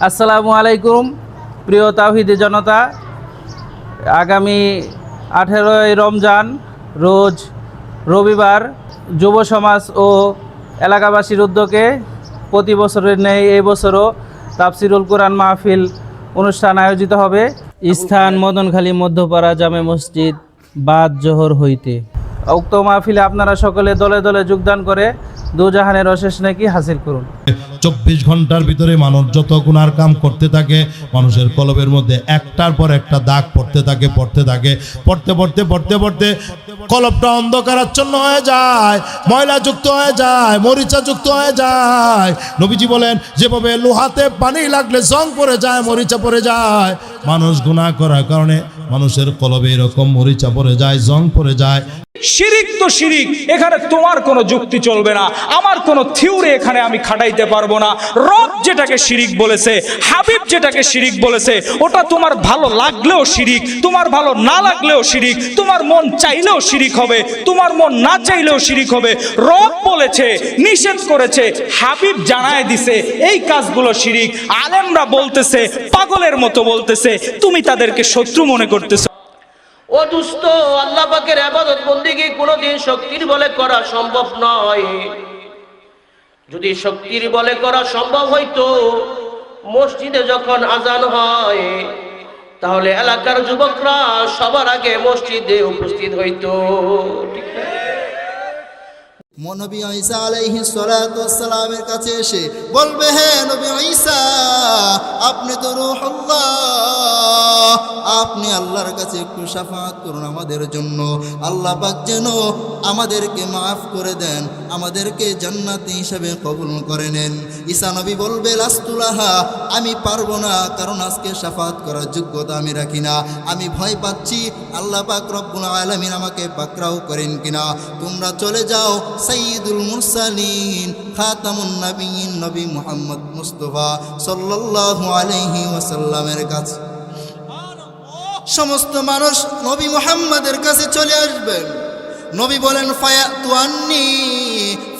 আসসালামু আলাইকুম প্রিয় তাওহীদি জনতা, আগামী 18ই রমজান রোজ রবিবার যুব সমাজ ও এলাকাবাসীর উদ্যোগে প্রতি বছরের ন্যায় এই বছরও তাফসিরুল কোরআন মাহফিল অনুষ্ঠান আয়োজিত হবে। স্থান মদনখালী মধ্যপাড়া জামে মসজিদ বাদ জোহর হইতে। উক্ত মাহফিলে আপনারা সকলে দলে দলে যোগদান করে দুজাহানের অশেষ নেকি হাসিল করুন। 24 ঘন্টার ভিতরে মানুষ যত গুনার কাম করতে থাকে, মানুষের কলবের মধ্যে একটার পর একটা দাগ পড়তে থাকে, পড়তে কলবটা অন্ধকারাচ্ছন্ন হয়ে যায়, ময়লাযুক্ত হয়ে যায়, মরিচাযুক্ত হয়ে যায়। নবীজি বলেন, যেভাবে লোহাতে পানি লাগলে জং পড়ে যায়, মরিচা পড়ে যায়, মানুষ গুনাহ করার কারণে মানুষের কলবে এরকম মরিচা পড়ে যায়, জং পড়ে যায়। শিরিক তো শিরিক, এখানে তোমার কোনো যুক্তি চলবে না, আমার কোনো থিওরি এখানে আমি খাটাইতে পারবো না। রব যেটাকে শিরিক বলেছে, হাবিব যেটাকে শিরিক বলেছে, ওটা তোমার ভালো লাগলেও শিরিক, তোমার ভালো না লাগলেও শিরিক, তোমার মন চাইলেও শিরিক হবে, তোমার মন না চাইলেও শিরিক হবে। রব বলেছে, নিষেধ করেছে, হাবিব জানায় দিছে এই কাজগুলো শিরিক। আলেমরা বলতেছে, পাগলের মতো বলতেছে, তুমি তাদেরকে শত্রু মনে করতেছো। ও দুস্থ, আল্লাহ পাকের ইবাদত বন্দেগী কোনোদিন শক্তির বলে করা সম্ভব নয়। যদি শক্তির বলে করা সম্ভব হইতো, মসজিদে যখন আজান হয় তাহলে এলাকার যুবকরা সবার আগে মসজিদে উপস্থিত হইতো। ঠিক না? নবী ঈসা আলাইহিস সালাতু ওয়াস সালামের কাছে এসে বলবে, হে নবী ঈসা, আপনি তো রূহুল্লাহ, আপনি আল্লাহর কাছে একটু শাফাআত করুন আমাদের জন্য। আল্লাহ পাক যেন আমাদেরকে মাফ করে দেন, আমাদেরকে জান্নাতি হিসেবে কবুল করে নেন। ঈসা নবী বলবে, লাস্তুলাহা, আমি পারবো না, কারণ আজকে শাফাআত করার যোগ্যতা আমি রাখি না। আমি ভয় পাচ্ছি আল্লাহ পাক রব্বুল আলামিন আমাকে পাকড়াও করেন কিনা। তোমরা চলে যাও সাইয়্যিদুল মুরসালিন খাতামুন নবিয়্যিন নবী মুহাম্মদ মুস্তাফা সাল্লাল্লাহু আলাইহি ওয়াসাল্লামের কাছে। সমস্ত মানুষ নবী মুহাম্মাদের কাছে চলে আসবেন। নবী বলেন, ফায়াতু আন্নী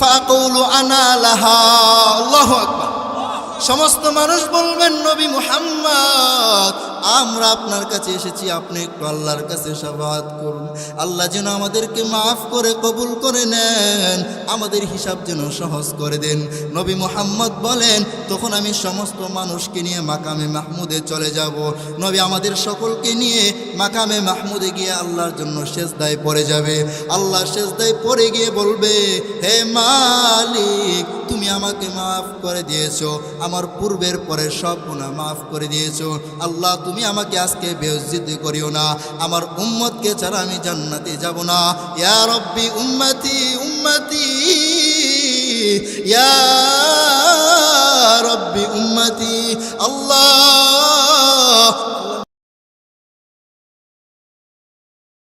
ফাকুলু আনা লাহা। আল্লাহু আকবার। সমস্ত মানুষ বলবেন, নবী মুহাম্মদ, আমরা আপনার কাছে এসেছি, আপনি একটু আল্লাহর কাছে শাফাআত করুন। আল্লাহ যেন আমাদেরকে মাফ করে কবুল করে নেন, আমাদের হিসাব যেন সহজ করে দেন। নবী মুহাম্মদ বলেন, তখন আমি সমস্ত মানুষকে নিয়ে মাকামে মাহমুদে চলে যাব। নবী আমাদের সকলকে নিয়ে মাকামে মাহমুদে গিয়ে আল্লাহর জন্য সেজদায় পড়ে যাবে। আল্লাহ সেজদায় পড়ে গিয়ে বলবে, হে মালিক, তুমি আমাকে মাফ করে দিয়েছো, আমার পূর্বের পরের সব গুনাহ মাফ করে দিয়েছো। আল্লাহ, তুমি আমাকে আজকে বেইজ্জতি করিও না, আমার উম্মতকে ছাড়া আমি জান্নাতে যাব না। ইয়া রব্বি উম্মতি উম্মতি, ইয়া রব্বি উম্মতি। আল্লাহ,